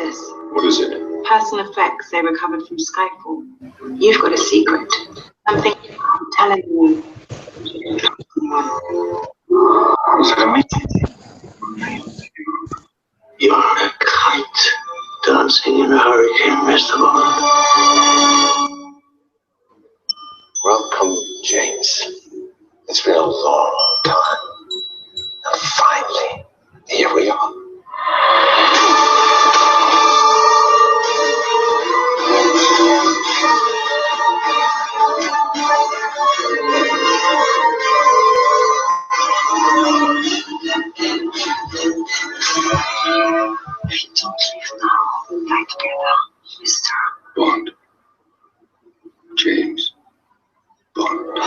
this. What is it? Personal effects they recovered from Skyfall. You've got a secret. Something I'm telling you. Is it a meeting? You're a kite dancing in a hurricane, Mr. Bond. Welcome, James. It's been a long time. And finally, here we are. Don't leave now. We'll die together, Mr. Bond. James Bond.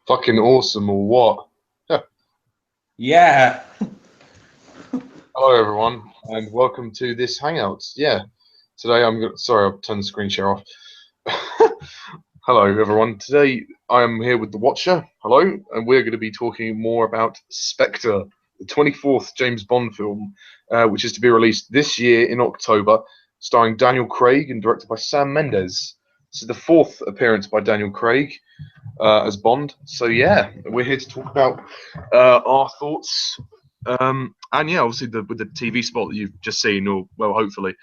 Fucking awesome, or what? Yeah. Hello, everyone, and welcome to this Hangout. Yeah, today sorry, I'll turn the screen share off. Hello, everyone. Today I am here with The Watcher. Hello, and we're going to be talking more about Spectre, the 24th James Bond film, which is to be released this year in October, starring Daniel Craig and directed by Sam Mendes. This is the fourth appearance by Daniel Craig as Bond. So yeah, we're here to talk about our thoughts. And yeah, obviously with the TV spot that you've just seen, or well, hopefully,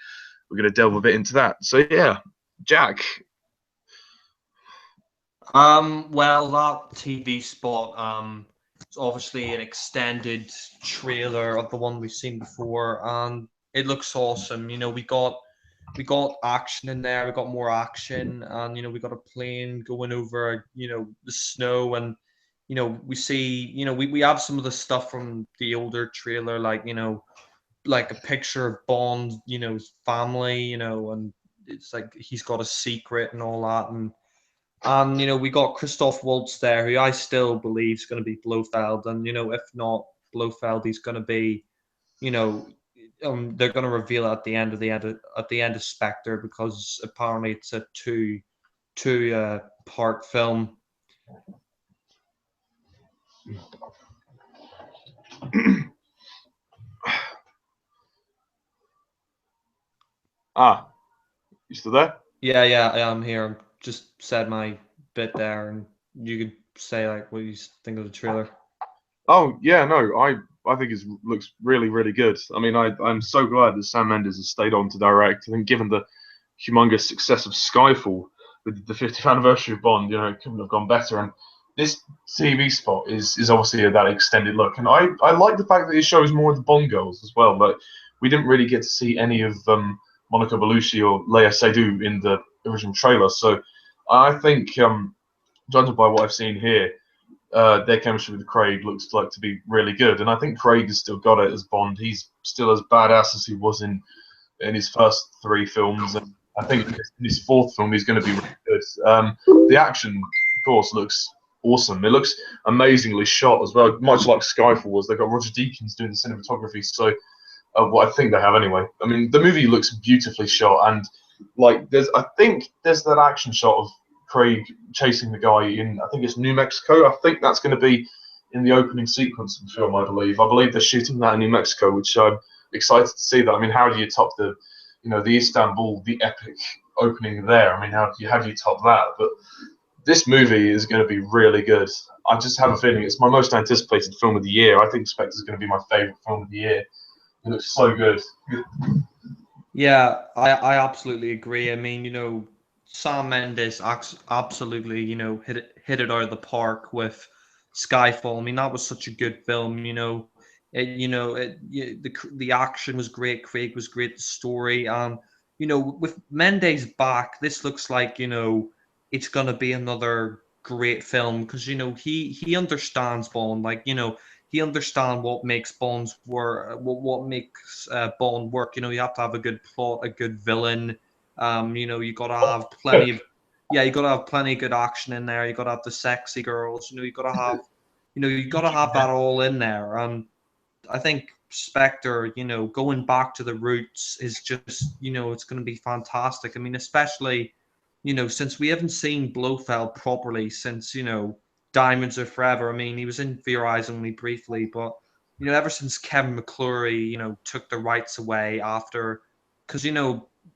we're going to delve a bit into that. So yeah, Jack. Well, that TV spot, it's obviously an extended trailer of the one we've seen before, and it looks awesome. You know, we got action in there. We got more action, and you know, we got a plane going over, you know, the snow, and you know, we see, you know, we have some of the stuff from the older trailer, like you know, like a picture of Bond, you know, his family, you know, and it's like he's got a secret and all that, and you know, we got Christoph Waltz there, who I still believe is going to be Blofeld, and you know, if not Blofeld, he's going to be, you know, they're going to reveal it at the end of Spectre, because apparently it's a two part film. You still there? Yeah, I am here. Just said my bit there, and you could say like what you think of the trailer. Oh yeah, no, I think it looks really, really good. I mean, I'm so glad that Sam Mendes has stayed on to direct. I think given the humongous success of Skyfall with the 50th anniversary of Bond, you know, it couldn't have gone better. And this TV spot is obviously that extended look, and I like the fact that it shows more of the Bond girls as well. But we didn't really get to see any of Monica Bellucci or Léa Seydoux in the original trailer. So I think, judging by what I've seen here, their chemistry with Craig looks like to be really good, and I think Craig has still got it as Bond. He's still as badass as he was in his first three films, and I think in his fourth film he's going to be really good. The action, of course, looks awesome. It looks amazingly shot as well, much like Skyfall was. They've got Roger Deakins doing the cinematography, so what I think they have anyway. I mean, the movie looks beautifully shot, and like I think there's that action shot of Craig chasing the guy in, I think it's New Mexico. I think that's going to be in the opening sequence of the film, I believe they're shooting that in New Mexico, which I'm excited to see that. I mean, how do you top the Istanbul, the epic opening there? I mean, how do you top that? But this movie is going to be really good. I just have a feeling it's my most anticipated film of the year. I think Spectre is going to be my favorite film of the year. It looks so good. Yeah, I absolutely agree. I mean, you know, Sam Mendes absolutely, you know, hit it out of the park with Skyfall. I mean, that was such a good film. You know, the action was great. Craig was great. The story, and you know, with Mendes back, this looks like, you know, it's gonna be another great film, because you know, he understands Bond. Like, you know, he understands what makes Bond's work, what makes Bond work. You know, you have to have a good plot, a good villain. You know, you gotta have plenty of, you gotta have plenty of good action in there. You gotta have the sexy girls. You know, you gotta have that all in there. I think Spectre, you know, going back to the roots is just, you know, it's gonna be fantastic. I mean, especially, you know, since we haven't seen Blofeld properly since, you know, Diamonds Are Forever. I mean, he was in For Your Eyes Only briefly, but ever since Kevin McClory, took the rights away after, because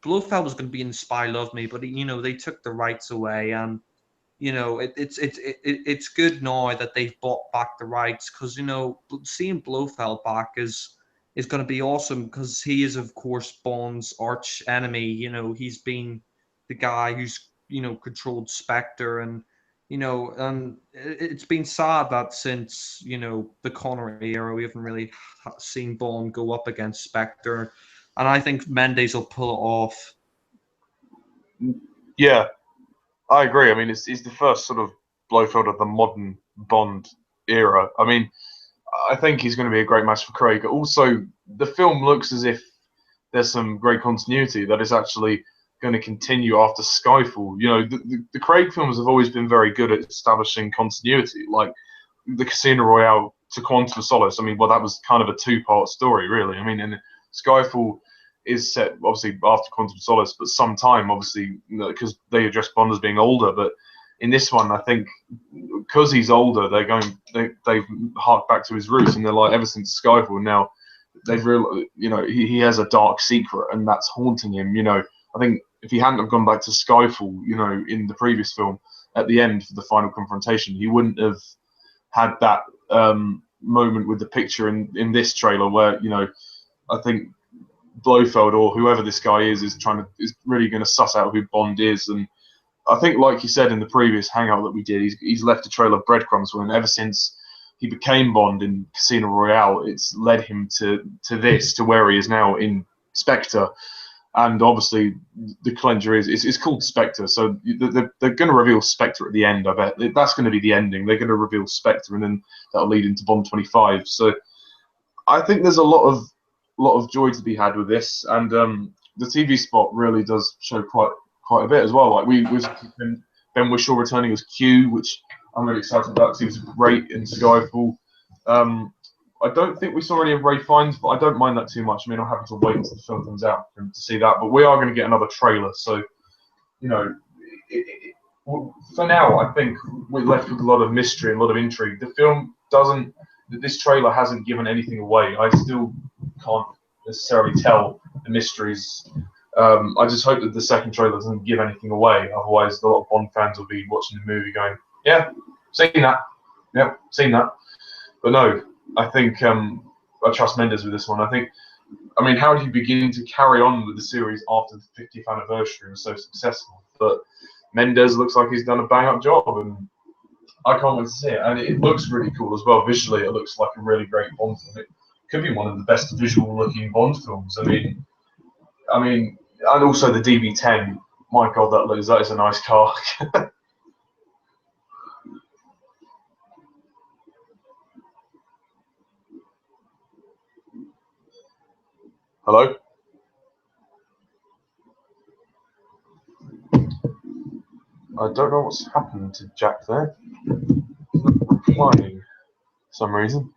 Blofeld was going to be in Spy Love Me, but they took the rights away, and it's good now that they've bought back the rights, because seeing Blofeld back is going to be awesome, because he is, of course, Bond's arch enemy. He's been the guy who's controlled Spectre, and and it's been sad that since the Connery era, we haven't really seen Bond go up against Spectre, and I think Mendes will pull it off. Yeah, I agree. I mean, it's the first sort of Blofeld of the modern Bond era. I mean, I think he's going to be a great match for Craig. Also, the film looks as if there's some great continuity that is actually going to continue after Skyfall. The Craig films have always been very good at establishing continuity, like the Casino Royale to Quantum of Solace. I mean, well, that was kind of a two-part story, really. I mean, and Skyfall is set obviously after Quantum of Solace, but sometime obviously because they address Bond as being older. But in this one, I think because he's older, they've harked back to his roots, and they're like, ever since Skyfall, now they've realized, he has a dark secret, and that's haunting him. I think if he hadn't have gone back to Skyfall, in the previous film, at the end for the final confrontation, he wouldn't have had that moment with the picture in this trailer where, I think Blofeld or whoever this guy is really going to suss out who Bond is. And I think, like you said in the previous hangout that we did, he's left a trail of breadcrumbs for him ever since he became Bond in Casino Royale. It's led him to where he is now in Spectre. And obviously, the cleanser it's called Spectre, so they're going to reveal Spectre at the end. I bet that's going to be the ending. They're going to reveal Spectre, and then that'll lead into Bond 25. So I think there's a lot of joy to be had with this, and the TV spot really does show quite a bit as well. Like Ben Whishaw returning as Q, which I'm really excited about because he was great in Skyfall. I don't think we saw any of Ray Fiennes, but I don't mind that too much. I mean, I'm happy to wait until the film comes out to see that. But we are going to get another trailer, so for now, I think we're left with a lot of mystery and a lot of intrigue. The film doesn't. This trailer hasn't given anything away. I still can't necessarily tell the mysteries. I just hope that the second trailer doesn't give anything away. Otherwise, a lot of Bond fans will be watching the movie going, "Yeah, seen that. Yep, seen that." But no. I think I trust Mendes with this one. I mean, how do you begin to carry on with the series after the 50th anniversary was so successful? But Mendes looks like he's done a bang-up job, and I can't wait to see it. And it looks really cool as well. Visually, it looks like a really great Bond film. It could be one of the best visual-looking Bond films. I mean, and also the DB10. My God, that is a nice car. Hello? I don't know what's happened to Jack there. He's not replying for some reason.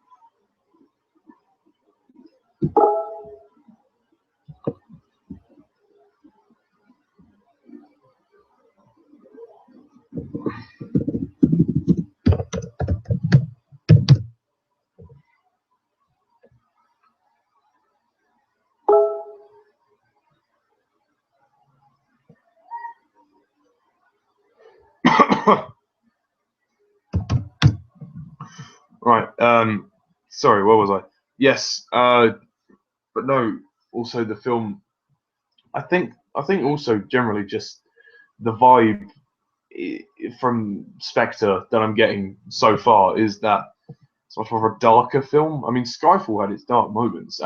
Right. Sorry, where was I? Yes. But no. Also, the film. I think also generally just the vibe from Spectre that I'm getting so far is that sort of a darker film. I mean, Skyfall had its dark moments,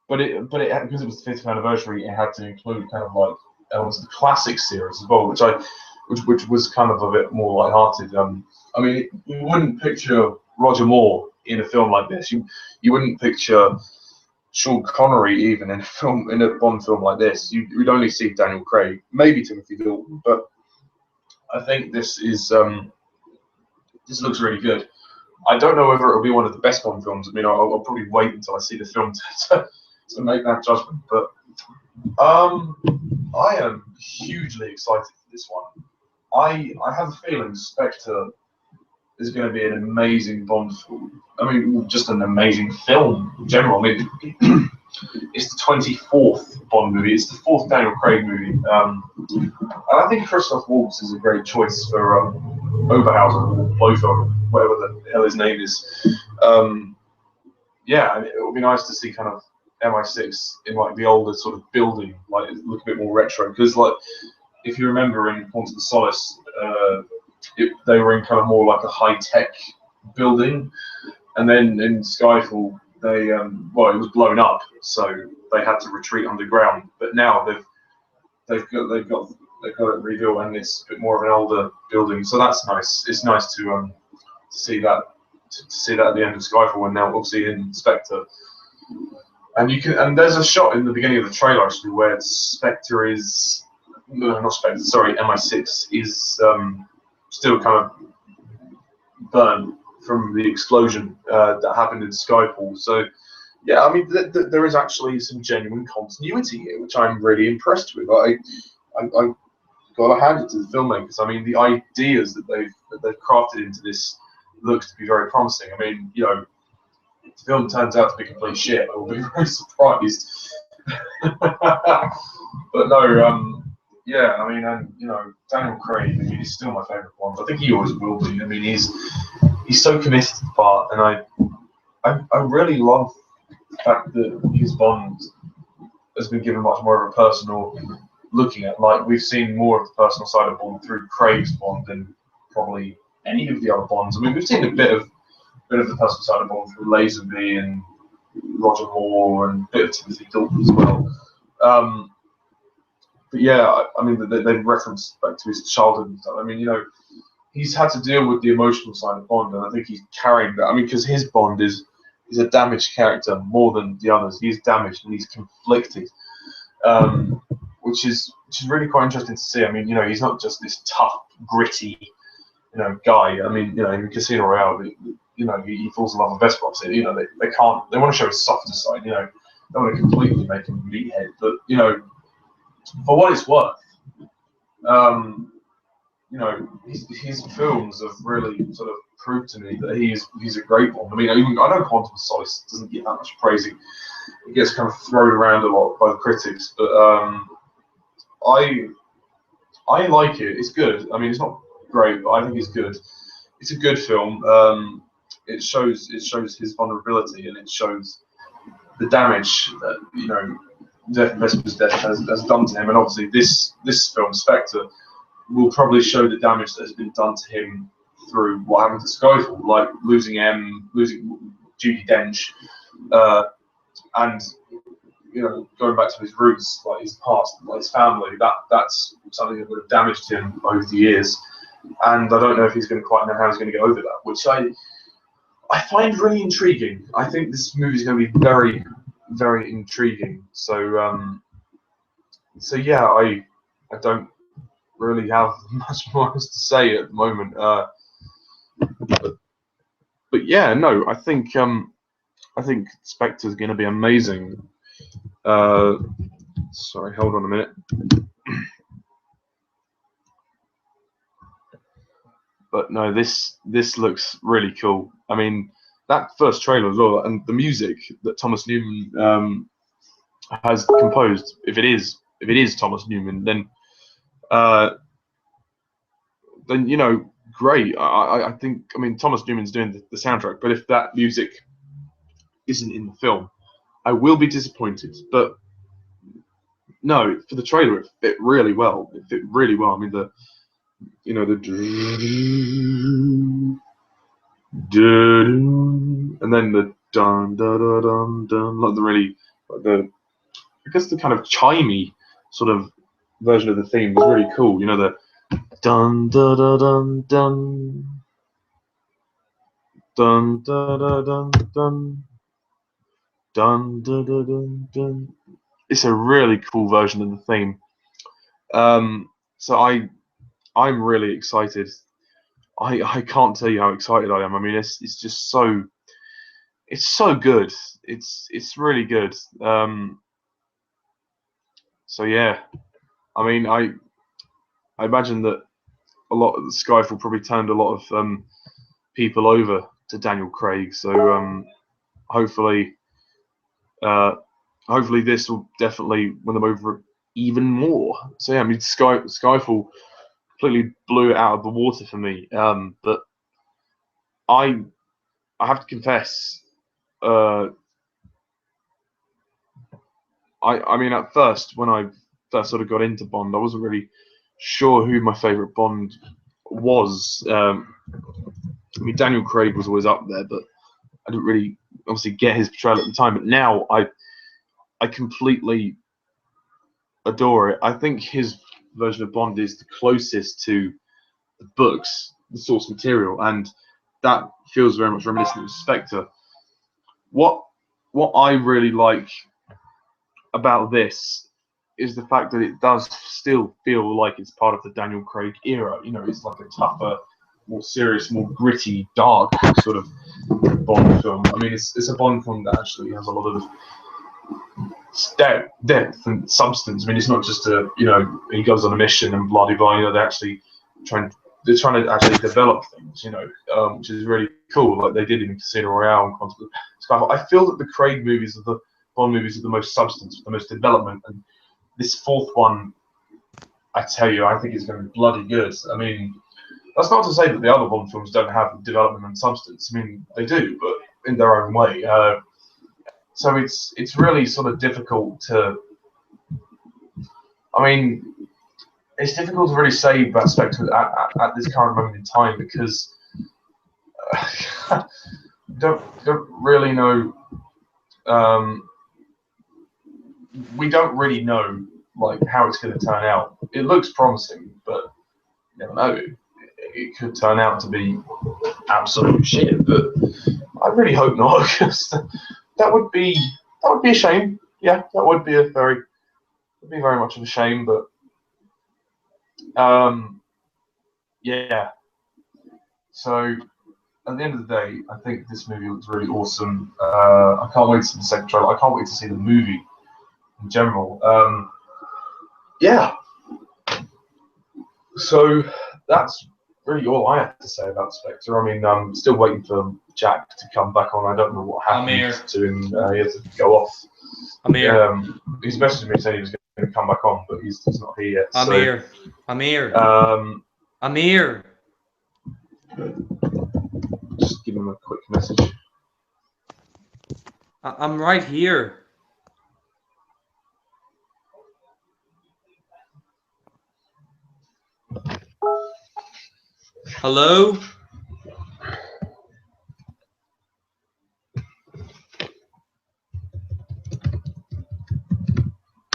but it because it was the 50th anniversary, it had to include kind of like elements of the classic series as well, which was kind of a bit more lighthearted. I mean, you wouldn't picture Roger Moore in a film like this. You wouldn't picture Sean Connery even in a Bond film like this. You'd only see Daniel Craig, maybe Timothy Dalton, but I think this looks really good. I don't know whether it'll be one of the best Bond films. I mean, I'll probably wait until I see the film to make that judgment. But I am hugely excited for this one. I have a feeling Spectre is going to be an amazing Bond film. I mean, just an amazing film in general. I mean, it's the 24th Bond movie. It's the 4th Daniel Craig movie. And I think Christoph Waltz is a great choice for Oberhauser or Blofeld, whatever the hell his name is. Yeah, it would be nice to see kind of MI6 in like the older sort of building, like look a bit more retro. Because like, if you remember in Quantum of Solace, they were in kind of more like a high-tech building, and then in Skyfall, they well, it was blown up, so they had to retreat underground. But now they've got it rebuilt, and it's a bit more of an older building, so that's nice. It's nice to see that at the end of Skyfall, and now obviously in Spectre. And there's a shot in the beginning of the trailer actually where Spectre is not Spectre, sorry, MI6 is still kind of burned from the explosion that happened in Skyfall. So, yeah, I mean, there is actually some genuine continuity here, which I'm really impressed with. I got to hand it to the filmmakers. I mean, the ideas that they've crafted into this looks to be very promising. I mean, you know, if the film turns out to be complete shit, I will be very surprised. But no, yeah, I mean, you know, Daniel Craig, I mean, he's still my favourite Bond. I think he always will be. I mean, he's so committed to the part, and I really love the fact that his Bond has been given much more of a personal looking at. Like, we've seen more of the personal side of Bond through Craig's Bond than probably any of the other Bonds. I mean, we've seen a bit of the personal side of Bond through Lazenby and Roger Moore and a bit of Timothy Dalton as well. But yeah, I mean, they reference back to his childhood and stuff. I mean, you know, he's had to deal with the emotional side of Bond, and I think he's carrying that. I mean, because his Bond is a damaged character more than the others. He's damaged and he's conflicted, which is really quite interesting to see. I mean, you know, he's not just this tough, gritty, you know, guy. I mean, you know, in Casino Royale, you know, he falls in love with Vesper. You know, they want to show his softer side. You know, they don't want to completely make him meathead, but you know, for what it's worth, you know, his films have really sort of proved to me that he's a great one. I mean, I know Quantum of Solace doesn't get that much praise. It gets kind of thrown around a lot by the critics, but I like it. It's good. I mean, it's not great, but I think it's good. It's a good film. It shows his vulnerability, and it shows the damage that, you know, Vesper's death has done to him. And obviously, this film, Spectre, will probably show the damage that has been done to him through what happened to Skyfall, like losing Judi Dench, and, you know, going back to his roots, like his past, like his family. That's something that would have damaged him over the years, and I don't know if he's going to quite know how he's going to get over that, which I find really intriguing. I think this movie is going to be very, very intriguing. So so yeah, I don't really have much more else to say at the moment. But yeah, no, I think Spectre is going to be amazing. Sorry, hold on a minute. But no, this looks really cool. I mean, that first trailer as well, and the music that Thomas Newman has composed. If it is Thomas Newman, then you know, great. I think, I mean, Thomas Newman's doing the soundtrack, but if that music isn't in the film, I will be disappointed. But no, for the trailer, it fit really well. It fit really well. I mean, the and then the dun dun dun dun dun, like the really, like the, I guess the kind of chimey sort of version of the theme was really cool. You know, the dun dun dun dun dun dun dun dun dun dun dun dun dun. It's a really cool version of the theme. So I'm really excited. I can't tell you how excited I am. I mean, it's just so, it's so good. It's really good. So yeah, I mean, I imagine that a lot of the Skyfall probably turned a lot of people over to Daniel Craig. So hopefully, hopefully this will definitely win them over even more. So yeah, I mean, Skyfall completely blew it out of the water for me. But I have to confess, I mean, at first when I first sort of got into Bond, I wasn't really sure who my favourite Bond was. I mean, Daniel Craig was always up there, but I didn't really obviously get his portrayal at the time. But now I completely adore it. I think his version of Bond is the closest to the books, the source material, and that feels very much reminiscent of Spectre. What I really like about this is the fact that it does still feel like it's part of the Daniel Craig era. You know, it's like a tougher, more serious, more gritty, dark sort of Bond film. I mean, it's a Bond film that actually has a lot of depth and substance. I mean, it's not just he goes on a mission and blah blah blah. You know, they're trying to actually develop things. You know, which is really cool. Like they did in Casino Royale and Quantum of Skyfall. I feel that the Craig movies are the Bond movies with the most substance, the most development, and this fourth one, I tell you, I think it's going to be bloody good. I mean, that's not to say that the other Bond films don't have development and substance. I mean, they do, but in their own way. So it's really sort of difficult to. I mean, it's difficult to really say about Spectre at this current moment in time because don't really know. We don't really know like how it's going to turn out. It looks promising, but you never know. It could turn out to be absolute shit. But I really hope not, because that would be a shame. Yeah, that would be very much of a shame. But yeah. So at the end of the day, I think this movie looks really awesome. I can't wait to see the second trailer. I can't wait to see the movie in general. Yeah. So that's really all I have to say about Spectre. I mean, I'm still waiting for Jack to come back on. I don't know what happened to him. He had to go off. He's messaged me saying he was going to come back on, but he's not here yet. Amir. Just give him a quick message. I'm right here. Hello?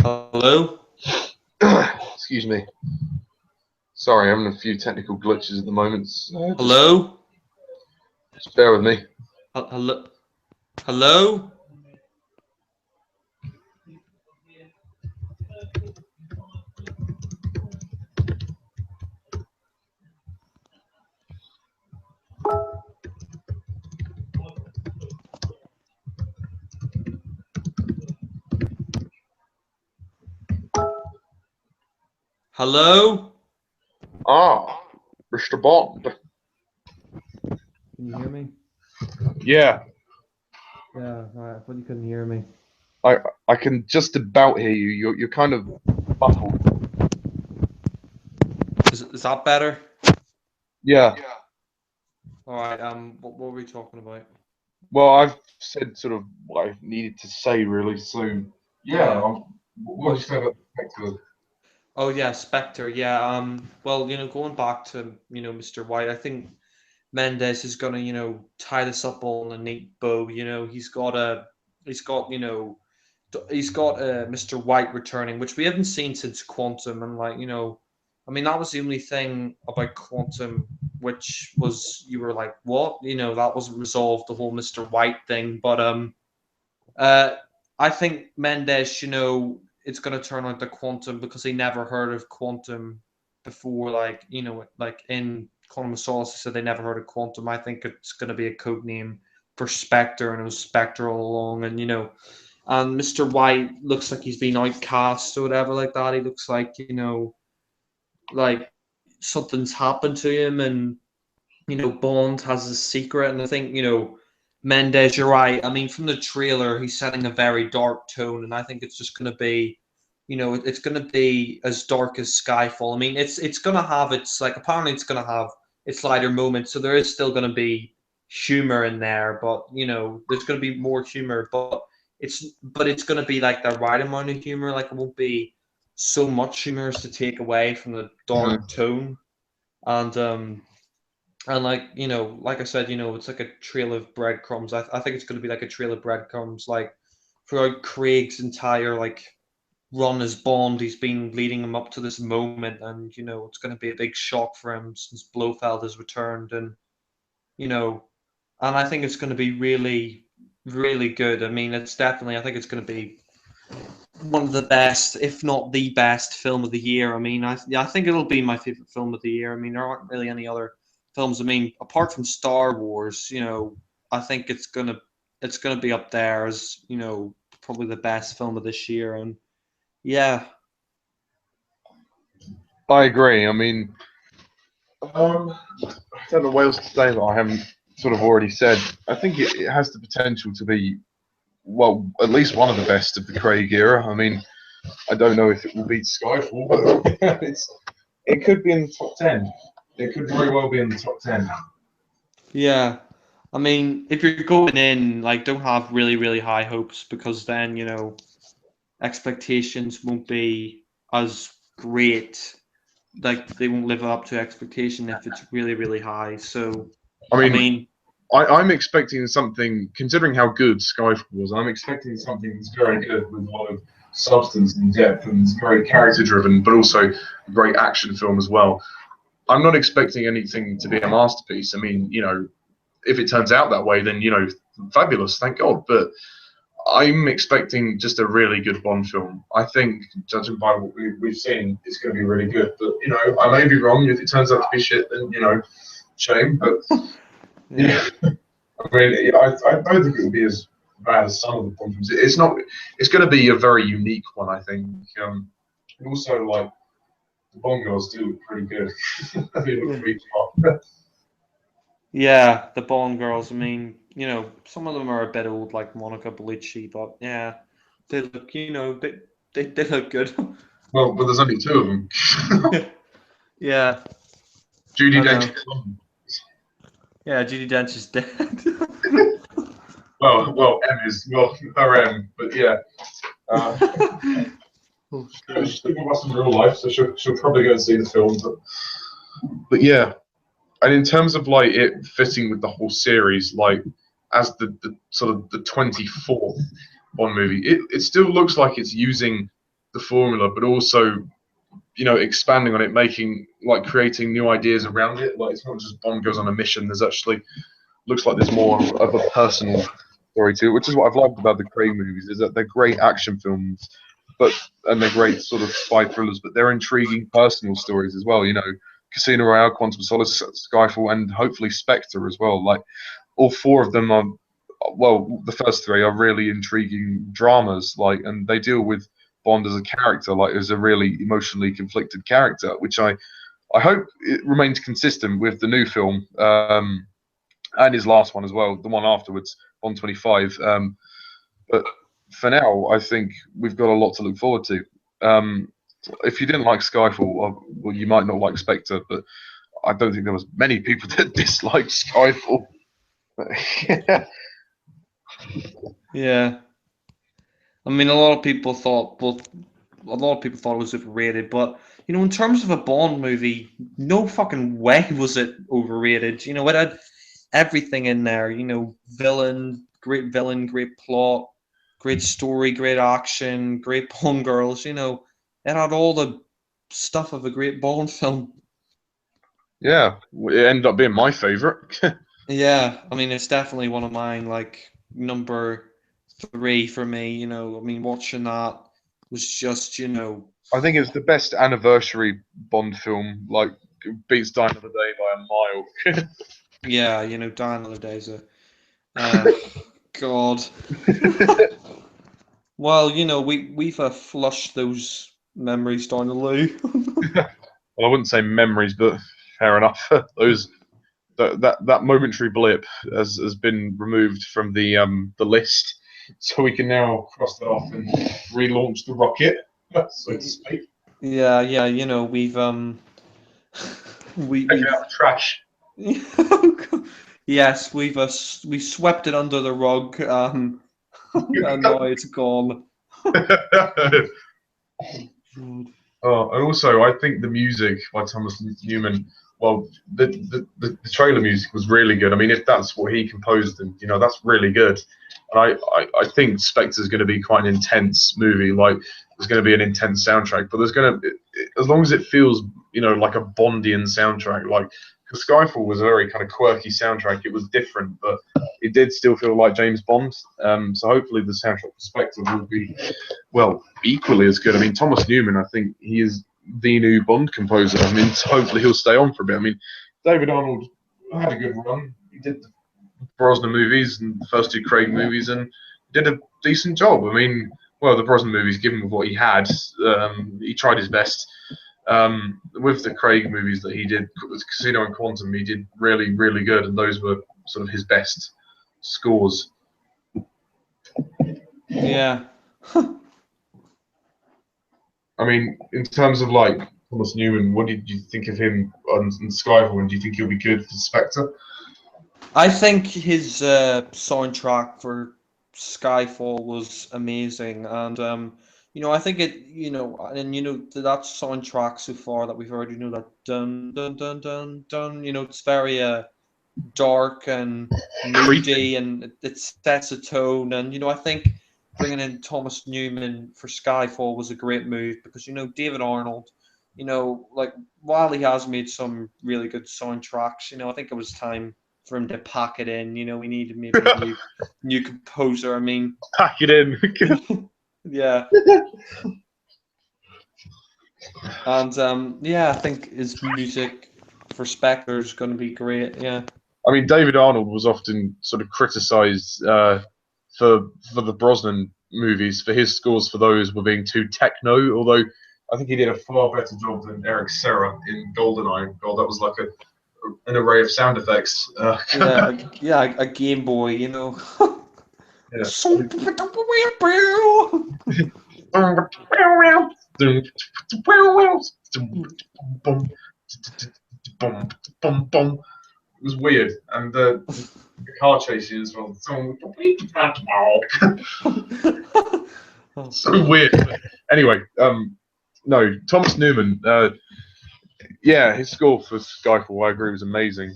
Hello? Excuse me. Sorry, I'm having a few technical glitches at the moment. So Hello? Just bear with me. Hello? Hello? Hello? Ah, Mr. Bond. Can you hear me? Yeah, Yeah, I thought you couldn't hear me. I can just about hear you. You're kind of muffled. Is that better? Yeah. All right. What were we talking about? Well, I've said sort of what I needed to say, really. So yeah, what did you say about Spectre? Oh yeah, Spectre. Yeah. Well, going back to Mr. White, I think Mendes is gonna tie this up all in a neat bow. He's got Mr. White returning, which we haven't seen since Quantum, and I mean that was the only thing about Quantum which was you were like, what? That wasn't resolved, the whole Mr. White thing. But I think Mendes, it's gonna turn out to Quantum because he never heard of Quantum before, like in Quantum of Solace, so they never heard of Quantum. I think it's gonna be a code name for Spectre, and it was Spectre all along, and and Mr. White looks like he's been outcast or whatever like that. He looks like, like something's happened to him, and Bond has a secret, and I think Mendes, you're right. I mean, from the trailer, he's setting a very dark tone, and I think it's just going to be, it's going to be as dark as Skyfall. I mean, it's going to have its like apparently it's going to have its lighter moments, so there is still going to be humor in there, but there's going to be more humor, but it's going to be like the right amount of humor. Like it won't be so much humor as to take away from the dark tone, and like like I said, it's like a trail of breadcrumbs. I think it's going to be like a trail of breadcrumbs, like throughout Craig's entire like run as Bond. He's been leading him up to this moment, and it's going to be a big shock for him since Blofeld has returned, and you know, and I think it's going to be really, really good. I mean, it's definitely. I think it's going to be one of the best, if not the best, film of the year. I mean, I think it'll be my favorite film of the year. I mean, there aren't really any other films. I mean, apart from Star Wars, I think it's gonna be up there as probably the best film of this year. And yeah, I agree. I mean, I don't know what else to say that I haven't sort of already said. I think it has the potential to be, well, at least one of the best of the Craig era. I mean, I don't know if it will beat Skyfall, but it could be in the top 10. It could very well be in the top 10. yeah. I mean, if you're going in, like, don't have really, really high hopes because then expectations won't be as great. Like they won't live up to expectation if it's really, really high. So, I I mean, mean, I'm expecting something, considering how good Skyfall was, I'm expecting something that's very good with a lot of substance and depth and very character driven, but also a great action film as well. I'm not expecting anything to be a masterpiece. I mean, if it turns out that way, then, fabulous, thank God. But I'm expecting just a really good Bond film. I think, judging by what we've seen, it's going to be really good. But, I may be wrong. If it turns out to be shit, then, shame. But, yeah. I mean, I don't think it will be as bad as some of the Bond films. It's not. It's going to be a very unique one, I think. And also, like, the Bond girls do look pretty good. They look pretty tough. Yeah, the Bond girls. I mean, some of them are a bit old, like Monica Bellucci, but yeah, they look, they look good. Well, but there's only two of them. Yeah, Judi I Dench know. is one. Yeah, Judi Dench is dead. Well, M is her M, but yeah. Oh, She's still with us in real life, so she'll probably go and see the film. But yeah, and in terms of like it fitting with the whole series, like as the sort of the 24th Bond movie, it still looks like it's using the formula, but also expanding on it, creating new ideas around it. Like it's not just Bond goes on a mission. There's actually looks like there's more of a personal story to it, which is what I've liked about the Craig movies, is that they're great action films, and they're great sort of spy thrillers, but they're intriguing personal stories as well. Casino Royale, Quantum of Solace, Skyfall, and hopefully Spectre as well. Like all four of them are, well, the first three are really intriguing dramas, and they deal with Bond as a character, like as a really emotionally conflicted character, which I hope it remains consistent with the new film. And his last one as well, the one afterwards, Bond 25. But for now, I think we've got a lot to look forward to. If you didn't like Skyfall, well, you might not like Spectre, but I don't think there was many people that disliked Skyfall. Yeah, I mean, a lot of people thought, it was overrated, but in terms of a Bond movie, no fucking way was it overrated. It had everything in there. Villain, great plot, great story, great action, great Bond girls. It had all the stuff of a great Bond film. Yeah, it ended up being my favorite. Yeah, I mean, it's definitely one of mine. Like number 3 for me. I mean, watching that was just. I think it's the best anniversary Bond film. Like beats Die Another Day by a mile. Yeah, Die Another Day's a God. Well, we've flushed those memories down the loo. Well, I wouldn't say memories, but fair enough. Those that momentary blip has been removed from the list, so we can now cross that off and relaunch the rocket, so to speak. Yeah, you know, we've Taking out the trash. yes, we swept it under the rug, and now it's gone. Oh, and also, I think the music by Thomas Newman, well, the trailer music was really good. I mean, if that's what he composed, then that's really good. And I think Spectre's going to be quite an intense movie. Like, there's going to be an intense soundtrack, but there's going to, as long as it feels, like a Bondian soundtrack, like. Because Skyfall was a very kind of quirky soundtrack. It was different, but it did still feel like James Bond. So hopefully the soundtrack for Spectre will be, well, equally as good. I mean, Thomas Newman, I think he is the new Bond composer. I mean, hopefully he'll stay on for a bit. I mean, David Arnold had a good run. He did the Brosnan movies and the first two Craig movies and did a decent job. I mean, well, the Brosnan movies, given with what he had, he tried his best. With the Craig movies that he did, Casino and Quantum, he did really, really good, and those were sort of his best scores. Yeah. I mean, in terms of like Thomas Newman, what did you think of him on Skyfall, and do you think he'll be good for Spectre? I think his soundtrack for Skyfall was amazing, and I think it, and that soundtrack so far that we've heard, that dun dun dun dun dun, it's very dark and moody, and it sets a tone, and I think bringing in Thomas Newman for Skyfall was a great move because David Arnold, like while he has made some really good soundtracks, I think it was time for him to pack it in. We needed maybe a new composer. I mean, pack it in. Yeah. And I think his music for Spectre is going to be great. Yeah. I mean, David Arnold was often sort of criticised for the Brosnan movies, for his scores for those were being too techno, although I think he did a far better job than Eric Serra in GoldenEye. God, that was like an array of sound effects. A Game Boy, Yeah. It was weird, and the car chasing as well. So weird. Anyway, no, Thomas Newman. His score for Skyfall, I agree, was amazing.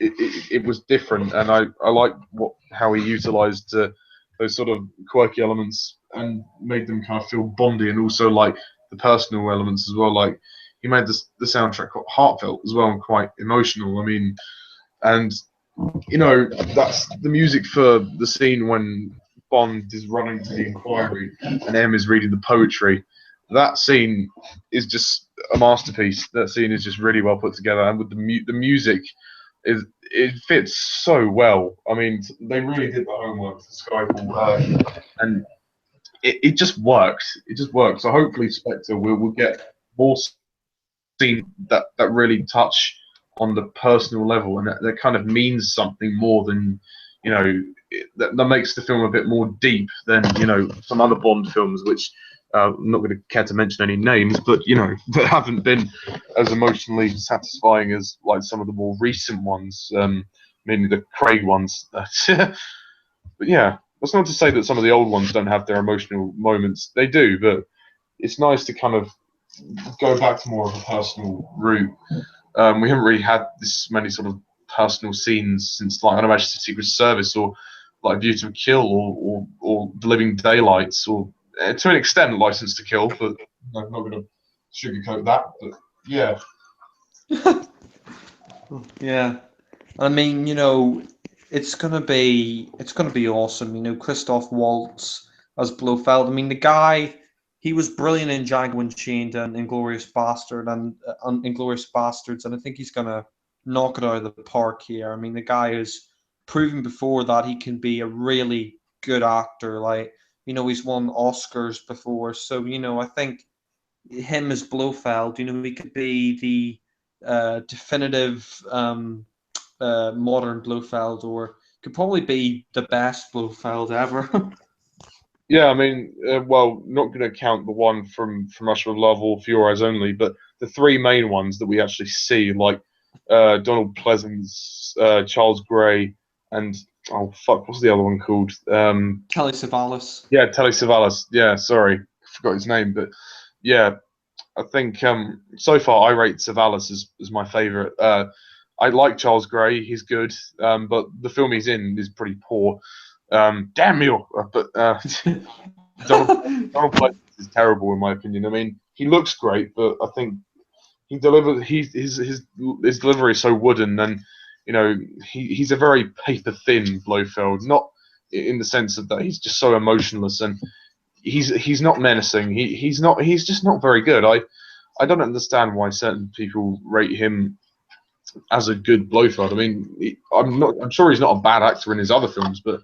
It was different, and I like how he utilised those sort of quirky elements and made them kind of feel Bondy, and also like the personal elements as well. Like he made the soundtrack quite heartfelt as well and quite emotional. I mean, and that's the music for the scene when Bond is running to the inquiry and M is reading the poetry. That scene is just a masterpiece. That scene is just really well put together, and with the music, it fits so well. I mean, they really did the homework for Skyfall, and it just works. It just works. So hopefully, Spectre will get more scenes that really touch on the personal level, and that kind of means something more than that makes the film a bit more deep than some other Bond films, which I'm not going to care to mention any names, but that haven't been as emotionally satisfying as like some of the more recent ones, mainly the Craig ones. But yeah, that's not to say that some of the old ones don't have their emotional moments. They do, but it's nice to kind of go back to more of a personal route. We haven't really had this many sort of personal scenes since like Her Majesty's Secret Service or like View to Kill or The Living Daylights or to an extent License to Kill, but I'm not going to sugarcoat that. But yeah. Yeah. I mean, it's gonna be awesome. Christoph Waltz as Blofeld. I mean, the guy, he was brilliant in Django Unchained and Inglourious Bastards, and I think he's gonna knock it out of the park here. I mean, the guy has proven before that he can be a really good actor. Like, he's won Oscars before, so I think him as Blofeld, he could be definitive modern Blofeld, or could probably be the best Blofeld ever. Yeah, I mean, well, not going to count the one from Russia with Love or For Your Eyes Only, but the three main ones that we actually see, like Donald Pleasance, Charles Gray, and oh fuck, what's the other one called? Telly Savalas. Yeah, Telly Savalas. Yeah, sorry, forgot his name, but yeah, I think so far I rate Savalas as my favourite. I like Charles Gray; he's good, but the film he's in is pretty poor. Damn you! But Donald Pleasance is terrible in my opinion. I mean, he looks great, but I think he delivers. His delivery is so wooden, and you know he's a very paper thin Blofeld. Not in the sense of that he's just so emotionless, and he's not menacing. He's just not very good. I don't understand why certain people rate him as a good Blofeld. I mean, I'm sure he's not a bad actor in his other films, but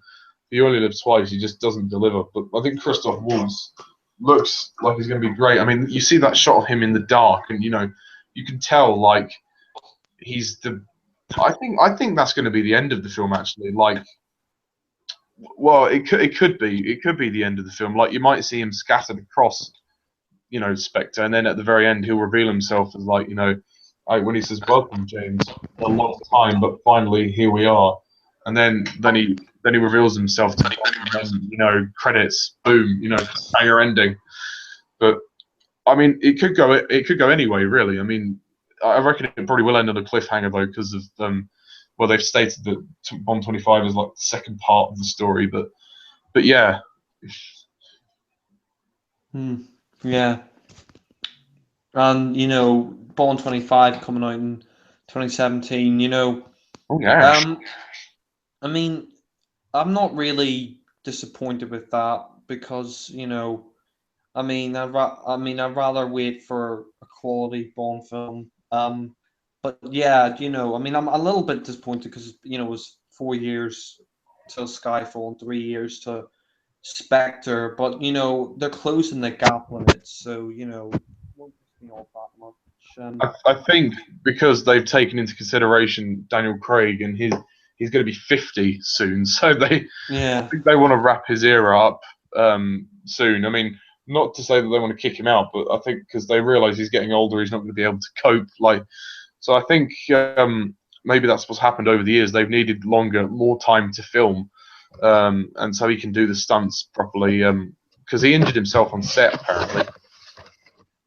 He Only Lives Twice, he just doesn't deliver. But I think Christoph Waltz looks like he's going to be great. I mean, you see that shot of him in the dark, and you can tell like he's the. I think that's going to be the end of the film. Actually, like, well, it could be the end of the film. Like, you might see him scattered across, Spectre, and then at the very end he'll reveal himself as like, when he says, "Welcome, James, a long time, but finally here we are," and then he reveals himself to Bond, and then, credits, boom, banger ending. But I mean, it could go anyway, really. I mean, I reckon it probably will end on a cliffhanger though, because of well, they've stated that Bond 25 is like the second part of the story, but yeah. Yeah. And Bond 25 coming out in 2017. Oh yeah. I mean, I'm not really disappointed with that because I mean, I'd rather wait for a quality Bond film. But yeah, I mean, I'm a little bit disappointed because it was 4 years till Skyfall and 3 years to Spectre, but they're closing the gap on it, so it won't piss me off that much. I think because they've taken into consideration Daniel Craig, and he's going to be 50 soon, so I think they want to wrap his era up soon. I mean, not to say that they want to kick him out, but I think because they realise he's getting older, he's not going to be able to cope. So I think maybe that's what's happened over the years. They've needed more time to film, and so he can do the stunts properly. Because he injured himself on set apparently.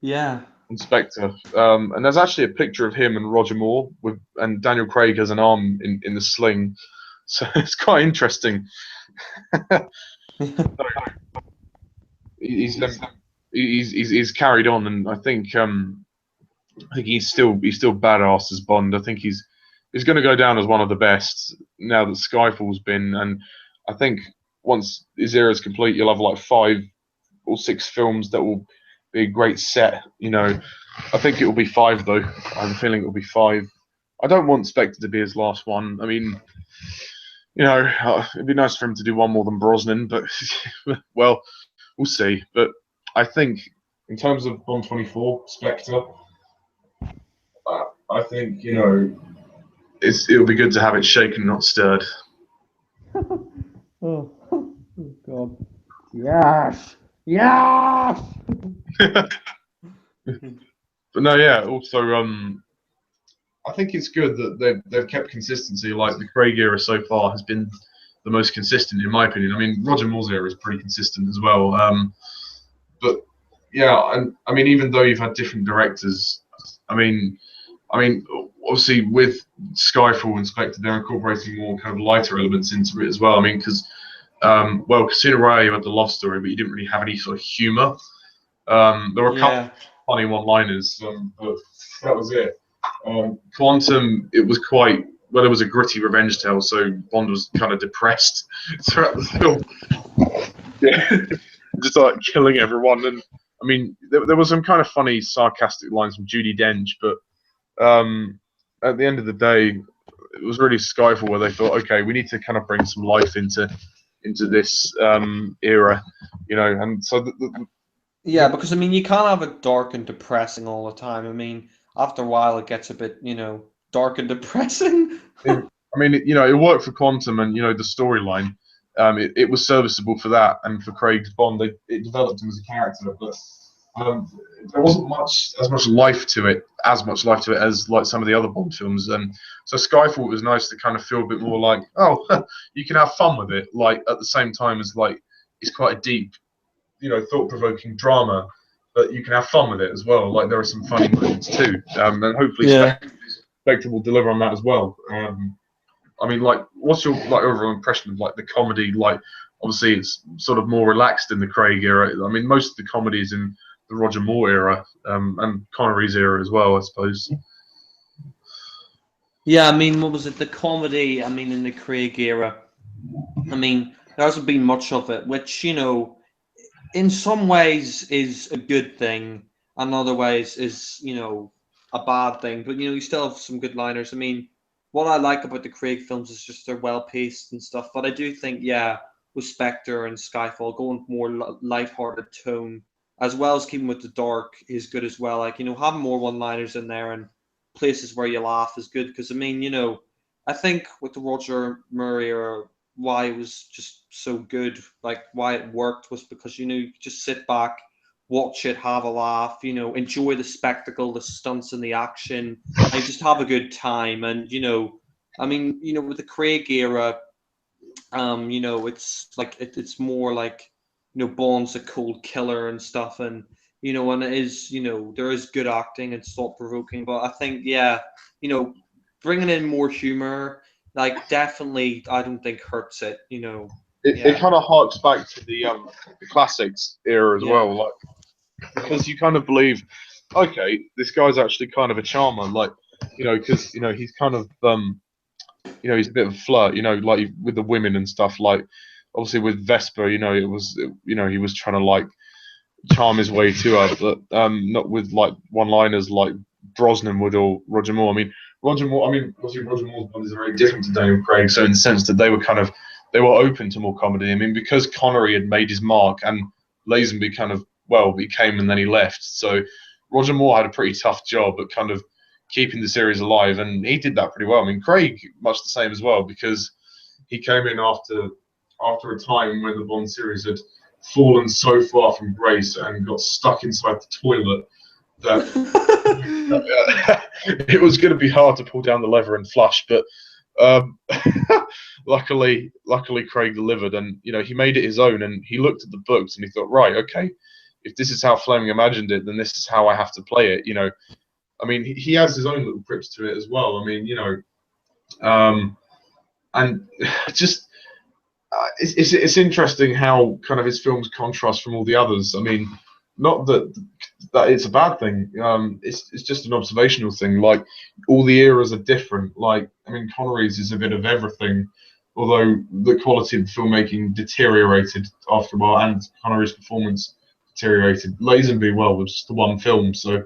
Yeah. Spectre, and there's actually a picture of him and Roger Moore and Daniel Craig has an arm in the sling, so it's quite interesting. He's carried on, and I think he's still badass as Bond. I think he's going to go down as one of the best now that Skyfall's been, and I think once his era is complete, you'll have like 5 or 6 films that will be a great set. I think it will be 5 though. I have a feeling it will be 5. I don't want Spectre to be his last one. I mean, it'd be nice for him to do one more than Brosnan, but well, we'll see. But I think in terms of Bond 24, Spectre, I think it'll be good to have it shaken, not stirred. Oh God! Yes. Yes. But no, yeah. Also, I think it's good that they've kept consistency. Like the Craig era so far has been the most consistent, in my opinion. I mean, Roger Moore's era is pretty consistent as well. But yeah, and I mean, even though you've had different directors, I mean, obviously with Skyfall and Spectre, they're incorporating more kind of lighter elements into it as well. I mean, because Casino Royale, you had the love story, but you didn't really have any sort of humor. There were a couple of funny one-liners, but that was it. Quantum, it was it was a gritty revenge tale, so Bond was kind of depressed throughout the film. Yeah, just like killing everyone. And I mean, there was some kind of funny, sarcastic lines from Judi Dench, but at the end of the day, it was really Skyfall where they thought, okay, we need to kind of bring some life into this era, and so yeah, because I mean, you can't have it dark and depressing all the time. I mean, after a while it gets a bit, you know, dark and depressing. I mean, you know, it worked for Quantum and, you know, the storyline. It was serviceable for that, and for Craig's Bond, it developed him as a character, but there wasn't as much life to it as like some of the other Bond films. And so Skyfall was nice to kind of feel a bit more like, oh, you can have fun with it, like at the same time as like it's quite a deep, you know, thought-provoking drama, but you can have fun with it as well. Like there are some funny moments too, and hopefully Yeah. Spectre will deliver on that as well. I mean, like, what's your like overall impression of like the comedy? Like, obviously, it's sort of more relaxed in the Craig era. I mean, most of the comedies in the Roger Moore era, and Connery's era as well, I suppose. Yeah, I mean, what was it? The comedy, I mean, in the Craig era, I mean, there hasn't been much of it, which, you know, in some ways is a good thing, and other ways is, you know, a bad thing. But, you know, you still have some good liners. I mean, what I like about the Craig films is just they're well paced and stuff. But I do think, yeah, with Spectre and Skyfall, going more light-hearted tone, as well as keeping with the dark, is good as well. Like, you know, having more one-liners in there and places where you laugh is good. Because, I mean, you know, I think with the Roger Murray or why it was just so good, like why it worked, was because, you know, you could just sit back, watch it, have a laugh, you know, enjoy the spectacle, the stunts and the action, and just have a good time. And, you know, I mean, you know, with the Craig era, you know, it's like it's more like, you know, Bond's a cold killer and stuff, and, you know, and it is, you know, there is good acting and thought provoking, but I think, yeah, you know, bringing in more humor, like, definitely, I don't think hurts it, you know. It Yeah, kind of harks back to the classics era as yeah, well, like because you kind of believe, okay, this guy's actually kind of a charmer, like, you know, because, you know, he's kind of you know, he's a bit of a flirt, you know, like with the women and stuff. Like, obviously with Vesper, you know, you know, he was trying to like charm his way to her, but not with like one-liners like Brosnan would or Roger Moore. I mean, obviously Roger Moore's Bond is very different to Daniel Craig, so in the sense that they were open to more comedy. I mean, because Connery had made his mark and Lazenby kind of, well, he came and then he left. So Roger Moore had a pretty tough job at kind of keeping the series alive, and he did that pretty well. I mean, Craig much the same as well, because he came in after a time when the Bond series had fallen so far from grace and got stuck inside the toilet that it was going to be hard to pull down the lever and flush. But um, luckily, Craig delivered, and, you know, he made it his own. And he looked at the books and he thought, right, okay, if this is how Fleming imagined it, then this is how I have to play it. You know, I mean, he has his own little quips to it as well. I mean, you know, and just it's interesting how kind of his films contrast from all the others. I mean, not that it's a bad thing. It's just an observational thing. Like, all the eras are different. Like, I mean, Connery's is a bit of everything, although the quality of the filmmaking deteriorated after a while, and Connery's performance deteriorated. Lazenby, well, was just the one film, so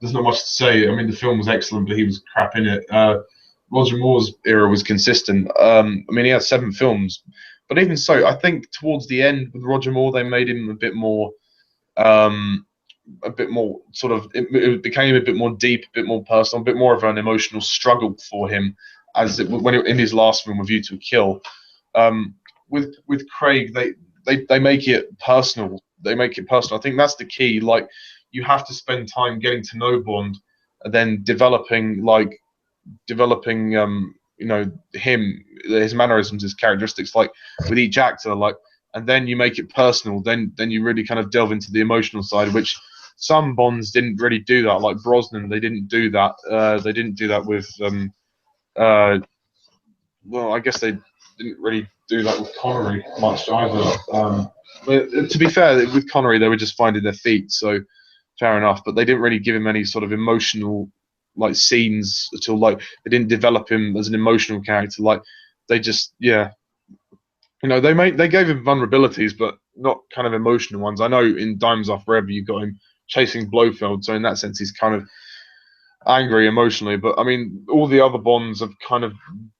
there's not much to say. I mean, the film was excellent, but he was crap in it. Roger Moore's era was consistent. I mean, he had 7 films, but even so, I think towards the end with Roger Moore, they made him a bit more sort of. It became a bit more deep, a bit more personal, a bit more of an emotional struggle for him, in his last film, A View to a Kill. With Craig, they make it personal. They make it personal. I think that's the key. Like, you have to spend time getting to know Bond, and then developing you know, his mannerisms, his characteristics, like with each actor, like, and then you make it personal. Then you really kind of delve into the emotional side, which some Bonds didn't really do that. Like Brosnan, they didn't do that. They didn't do that with well, I guess they didn't really do that with Connery much either. But to be fair, with Connery, they were just finding their feet, so fair enough. But they didn't really give him any sort of emotional like scenes at all. Like, they didn't develop him as an emotional character. Like, they just, yeah, you know, they gave him vulnerabilities, but not kind of emotional ones. I know in Diamonds Are Forever you got him chasing Blofeld, so in that sense he's kind of angry emotionally. But I mean, all the other Bonds have kind of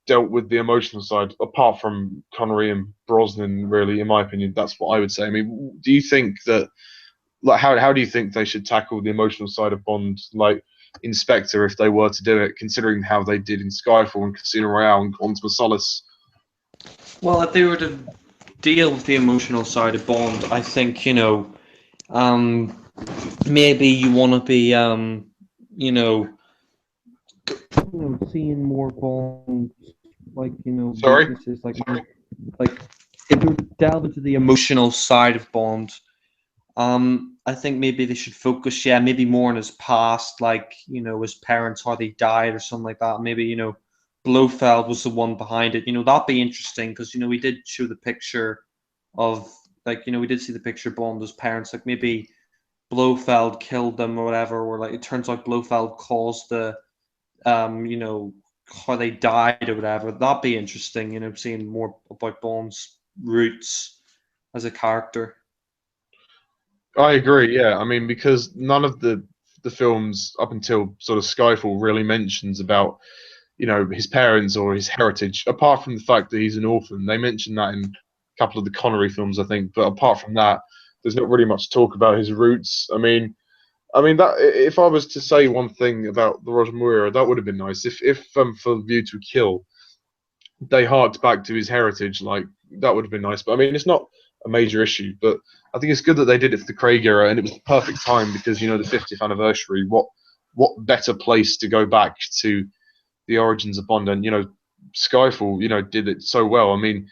dealt with the emotional side, apart from Connery and Brosnan. Really, in my opinion, that's what I would say. I mean, do you think that, like, how do you think they should tackle the emotional side of Bond? Like, in Spectre if they were to do it, considering how they did in Skyfall and Casino Royale and Quantum of Solace. Well, if they were to deal with the emotional side of Bond, I think, maybe you want to be, seeing more Bond, like, Sorry? weaknesses, like if we delve into the emotional side of Bond, I think maybe they should focus, maybe more on his past, like, his parents, how they died or something like that. Maybe, Blofeld was the one behind it. That'd be interesting because, we did show the picture of, like, we did see the picture of Bond's parents. Like, maybe Blofeld killed them or whatever, or like it turns out Blofeld caused the, how they died or whatever. That'd be interesting, seeing more about Bond's roots as a character. I agree, yeah. I mean, because none of the films up until sort of Skyfall really mentions about, his parents or his heritage, apart from the fact that he's an orphan. They mention that in a couple of the Connery films, I think, but apart from that, there's not really much talk about his roots. I mean that if I was to say one thing about the Roger Moore era, that would have been nice. If for View to a Kill, they harked back to his heritage, like that would have been nice. But I mean, it's not a major issue. But I think it's good that they did it for the Craig era, and it was the perfect time because the 50th anniversary. What better place to go back to the origins of Bond? And Skyfall, did it so well. I mean,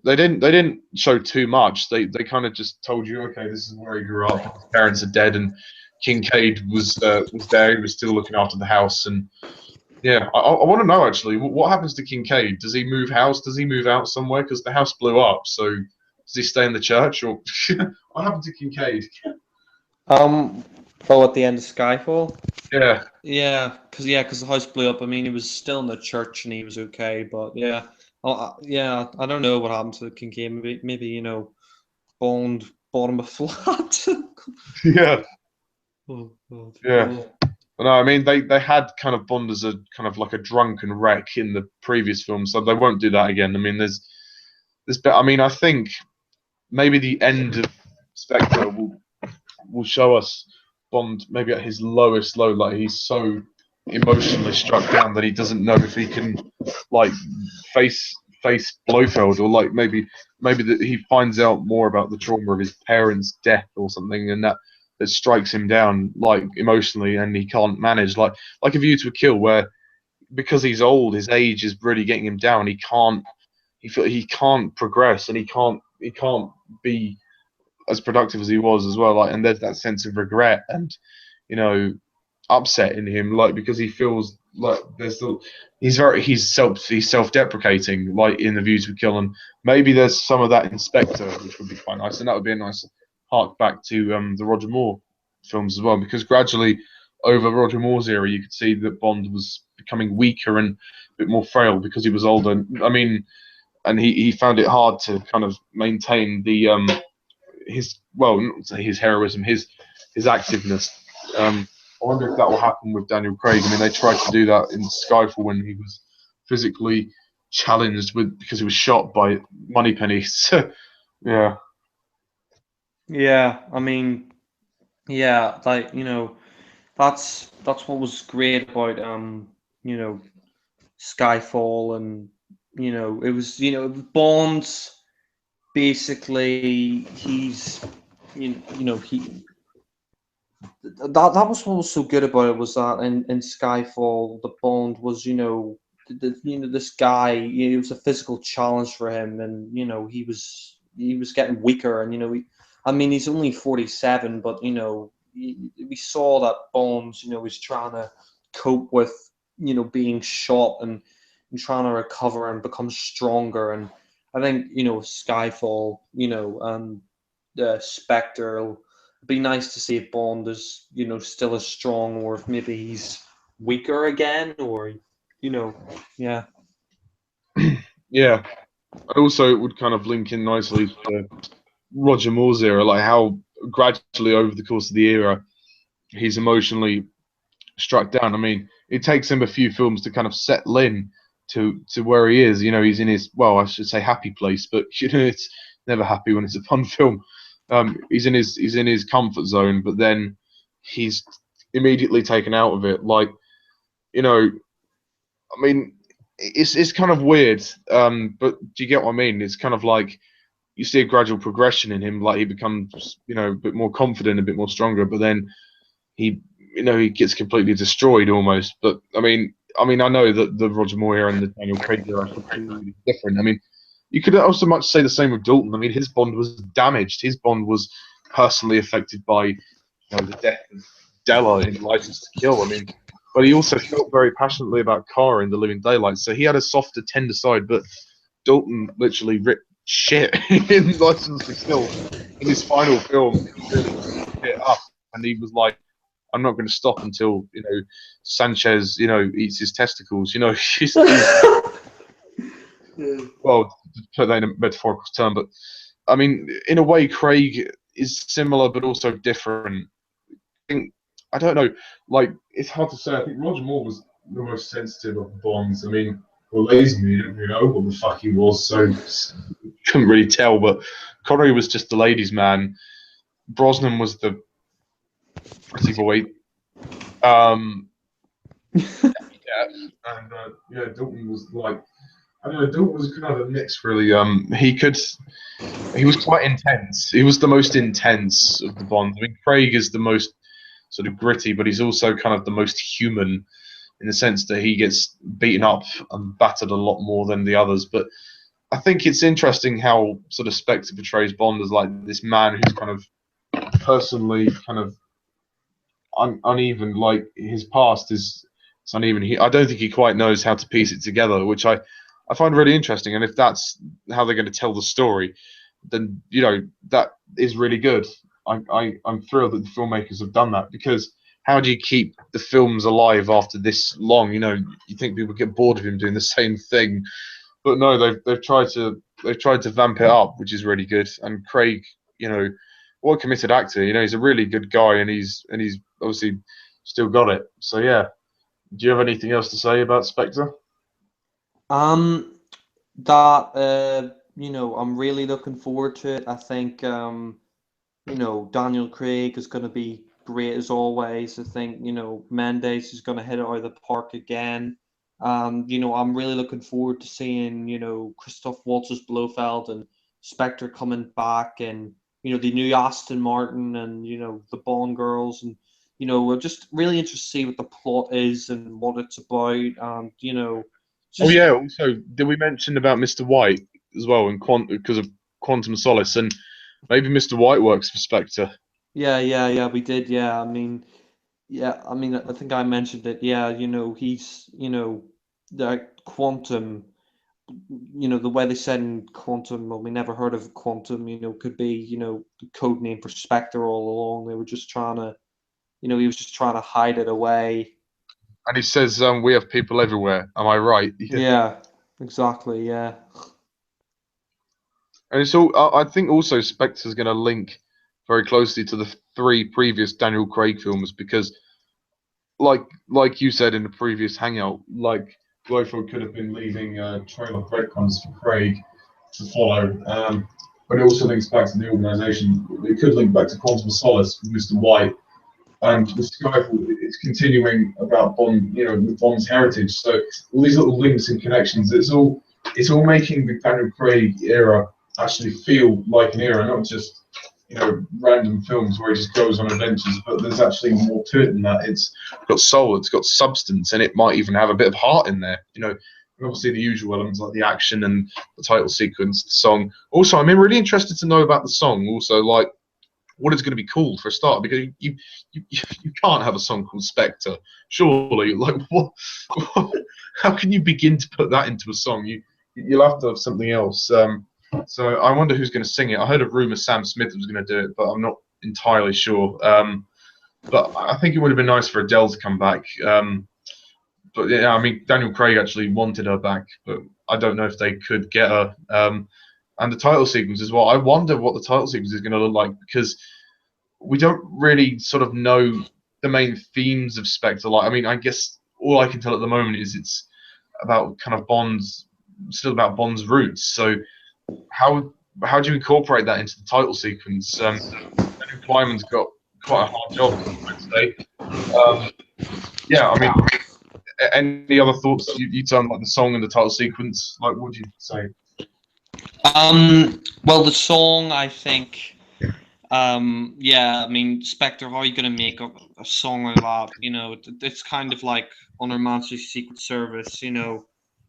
they didn't show too much. They kind of just told you, okay, this is where he grew up. His parents are dead, and Kincaid was there. He was still looking after the house, and yeah, I want to know actually what happens to Kincaid. Does he move house? Does he move out somewhere? Because the house blew up. So does he stay in the church, or what happened to Kincaid? At the end of Skyfall. Yeah. Because the house blew up. I mean, he was still in the church and he was okay, but yeah. I don't know what happened to Kincaid. Maybe Bond bought him a flat. Yeah. Oh God. Yeah. No, I mean they had kind of Bond as a kind of like a drunken wreck in the previous film, so they won't do that again. I mean, there's I mean, I think maybe the end of Spectre will show us Bond maybe at his lowest low, like he's so emotionally struck down that he doesn't know if he can like face Blofeld, or like maybe that he finds out more about the trauma of his parents' death or something, and that strikes him down like emotionally, and he can't manage like A View to a Kill, where because he's old, his age is really getting him down. He can't progress, and he can't be as productive as he was as well. Like, and there's that sense of regret and upset in him, like because he feels like he's self-deprecating, like in The View to a Kill, and maybe there's some of that in Spectre, which would be quite nice, and that would be a nice hark back to the Roger Moore films as well, because gradually over Roger Moore's era, you could see that Bond was becoming weaker and a bit more frail because he was older. I mean, and he found it hard to kind of maintain the not say his heroism, his activeness. I wonder if that will happen with Daniel Craig. I mean, they tried to do that in Skyfall when he was physically challenged because he was shot by Moneypenny. Yeah. Yeah, I mean, like that's what was great about Skyfall, and it was Bond's basically he's he that was what was so good about it, was that in Skyfall the Bond was this guy, it was a physical challenge for him, and he was getting weaker, and I mean he's only 47, but we saw that Bond was trying to cope with being shot and trying to recover and become stronger. And I think Skyfall, Spectre, it'll be nice to see if Bond is still as strong, or if maybe he's weaker again, or yeah. Yeah. Also, it would kind of link in nicely to Roger Moore's era, like how gradually over the course of the era he's emotionally struck down. I mean, it takes him a few films to kind of settle in to where he is. He's in his, well, I should say happy place, but it's never happy when it's a fun film. He's in his comfort zone, but then he's immediately taken out of it. Like, you know, I mean, it's kind of weird, but do you get what I mean? It's kind of like you see a gradual progression in him, like he becomes, you know, a bit more confident, a bit more stronger, but then he, you know, he gets completely destroyed almost. But I know that the Roger Moore era and the Daniel Craig era are completely different. I mean, you could also much say the same with Dalton. I mean, his Bond was damaged. His Bond was personally affected by, you know, the death of Della in License to Kill. I mean, but he also felt very passionately about Kara in The Living Daylights. So he had a softer, tender side. But Dalton literally ripped shit in License to Kill. In his final film, he really hit it up, and he was like, "I'm not going to stop until, you know, Sanchez, you know, eats his testicles." You know, he's well, to put that in a metaphorical term, but I mean, in a way, Craig is similar but also different. I don't know, like, it's hard to say. I think Roger Moore was the most sensitive of the Bonds. I mean, well, Lazenby didn't really know what the fuck he was, so couldn't really tell. But Connery was just the ladies' man. Brosnan was the pretty boy. Yeah, and yeah, Dalton was like, I don't know, Dalton was kind of a mix, really. He was quite intense. He was the most intense of the Bonds. I mean, Craig is the most sort of gritty, but he's also kind of the most human in the sense that he gets beaten up and battered a lot more than the others. But I think it's interesting how sort of Spectre portrays Bond as like this man who's kind of personally kind of uneven. Like his past is it's uneven. I don't think he quite knows how to piece it together, which I find really interesting. And if that's how they're going to tell the story, then you know that is really good. I'm thrilled that the filmmakers have done that, because how do you keep the films alive after this long? You know, you think people get bored of him doing the same thing, but no, they've tried to vamp it up, which is really good. And Craig, you know, what a committed actor. You know, he's a really good guy, and he's obviously still got it. So yeah, do you have anything else to say about Spectre? That you know, I'm really looking forward to it. I think you know, Daniel Craig is going to be great as always. I think, you know, Mendes is going to hit it out of the park again. You know, I'm really looking forward to seeing, you know, Christoph Waltz's Blofeld and Spectre coming back, and, you know, the new Aston Martin, and, you know, the Bond girls, and, you know, we're just really interested to see what the plot is and what it's about. And, you know, Oh just, yeah. Also, did we mention about Mr. White as well, and because of Quantum of Solace, and maybe Mr. White works for Spectre? yeah, we did. Yeah. I mean, yeah, I mean, I think I mentioned it. Yeah, you know, he's, you know, the quantum, you know, the way they said in quantum, well, we never heard of quantum, you know, could be, you know, the code name for Spectre all along. They were just trying to, you know, he was just trying to hide it away. And he says, "We have people everywhere." Am I right? Yeah. Yeah, exactly. Yeah. And it's all. I think also Spectre's going to link very closely to the three previous Daniel Craig films, because, like you said in the previous hangout, like Blofeld could have been leaving trail of breadcrumbs for Craig to follow. But it also links back to the organisation. It could link back to Quantum of Solace with Mr. White, and with Skyfall, it's continuing about Bond, you know, with Bond's heritage. So all these little links and connections, it's all making the Daniel Craig era actually feel like an era, not just, you know, random films where he just goes on adventures, but there's actually more to it than that. It's got soul, it's got substance, and it might even have a bit of heart in there. You know, and obviously the usual elements like the action and the title sequence, the song. Also, I'm really interested to know about the song. Also, like, what it's going to be called for a start, because you can't have a song called Spectre, surely. Like, what how can you begin to put that into a song? You'll have to have something else. So I wonder who's going to sing it. I heard a rumor Sam Smith was going to do it, but I'm not entirely sure. But I think it would have been nice for Adele to come back. But yeah, I mean, Daniel Craig actually wanted her back, but I don't know if they could get her. And the title sequence as well. I wonder what the title sequence is going to look like, because we don't really sort of know the main themes of Spectre. Like, I mean, I guess all I can tell at the moment is it's about kind of Bond's, still about Bond's roots. So how do you incorporate that into the title sequence? Daniel Kleinman's got quite a hard job, I'd say. Yeah, I mean, any other thoughts you on like the song and the title sequence? Like, what would you say? Well, the song, I think, yeah, I mean, Spectre, how are you gonna make a song like that? You know, it's kind of like on Her Majesty's Secret Service. You know,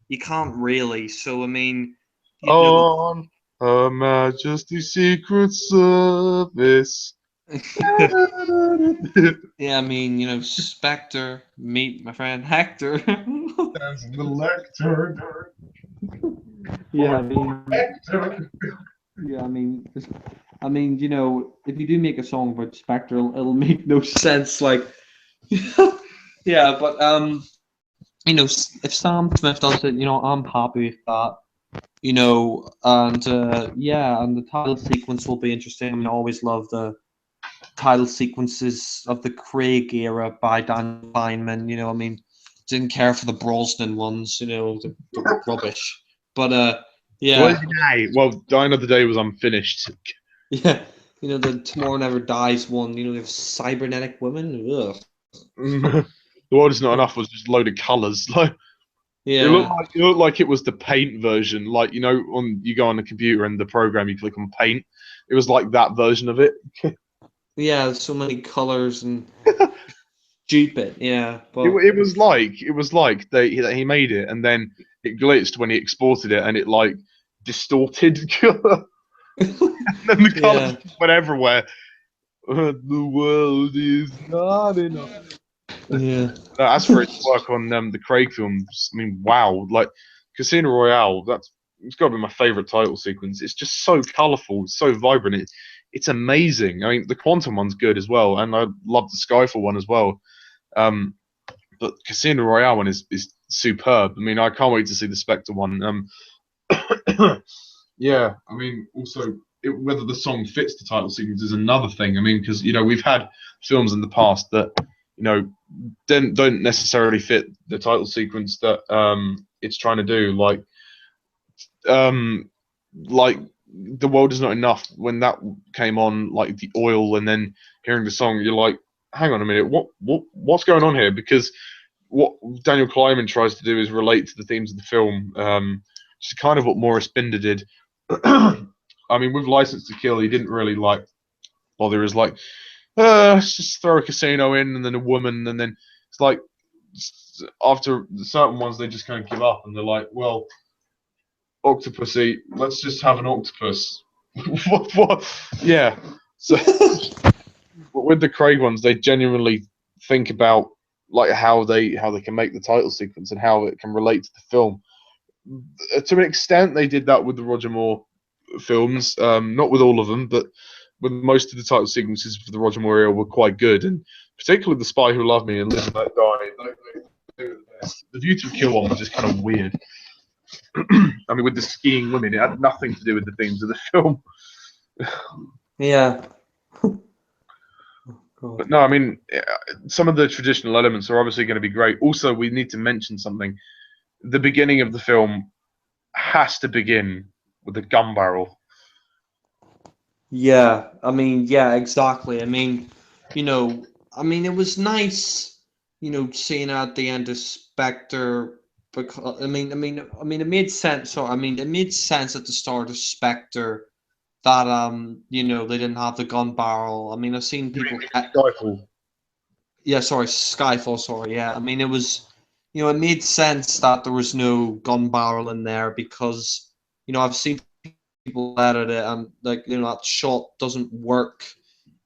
you can't really. So I mean, you know, On Her Majesty's Secret Service. yeah, I mean, you know, Spectre, meet my friend Hector. There's a little actor. Yeah, I mean, yeah, I mean, you know, if you do make a song about Spectre, it'll make no sense. Like, yeah, but you know, if Sam Smith does it, you know, I'm happy with that. You know, and yeah, and the title sequence will be interesting. I mean, I always love the title sequences of the Craig era by Dan Kleinman. You know, I mean, didn't care for the Brosnan ones. You know, the rubbish. But Well, yeah, well, Die Another Day was unfinished. yeah. You know, the Tomorrow Never Dies one. You know, they have cybernetic women. Ugh. The World Is Not Enough was just a load of colours. Like Yeah, it looked like it was the paint version. Like, you know, on you go on the computer and the program you click on paint. It was like that version of it. yeah. So many colors and stupid. Yeah, It, but it was like he made it and then it glitched when he exported it and it like distorted. And then the colours yeah, went everywhere. The world is not enough. yeah. As for its work on the Craig films, I mean, wow! Like Casino Royale, it's got to be my favorite title sequence. It's just so colourful, so vibrant. It's amazing. I mean, the Quantum one's good as well, and I love the Skyfall one as well. Um, but Casino Royale one is superb. I mean, I can't wait to see the Spectre one. Yeah, I mean, also whether the song fits the title sequence is another thing. I mean, because you know we've had films in the past that you know don't necessarily fit the title sequence that it's trying to do. Um, like The World Is Not Enough. When that came on, like the oil, and then hearing the song, you're like, hang on a minute, what's going on here? Because what Daniel Kleinman tries to do is relate to the themes of the film, which is kind of what Maurice Binder did. I mean, with License to Kill, he didn't really like bother. Is like, let's just throw a casino in, and then a woman, and then it's like after certain ones, they just kind of give up, and they're like, well, Octopussy, let's just have an octopus. what? Yeah. So with the Craig ones, they genuinely think about like how they can make the title sequence and how it can relate to the film. To an extent, they did that with the Roger Moore films. Not with all of them, but with most of the title sequences for the Roger Moore era were quite good, and particularly The Spy Who Loved Me and Live and Let Die. They were the best. The View to a Kill one was just kind of weird. I mean, with the skiing women, it had nothing to do with the themes of the film. Yeah. But no, I mean, some of the traditional elements are obviously going to be great. Also, we need to mention something. The beginning of the film has to begin with a gun barrel. Yeah, I mean, yeah, exactly. I mean, you know, I mean, it was nice, you know, seeing at the end of Spectre because it made sense. So I mean, it made sense at the start of Spectre that you know, they didn't have the gun barrel. I mean, I've seen people. Skyfall. Yeah, sorry, Skyfall. Sorry, yeah. I mean, it was, you know, it made sense that there was no gun barrel in there because, you know, I've seen people edit it and like you know that shot doesn't work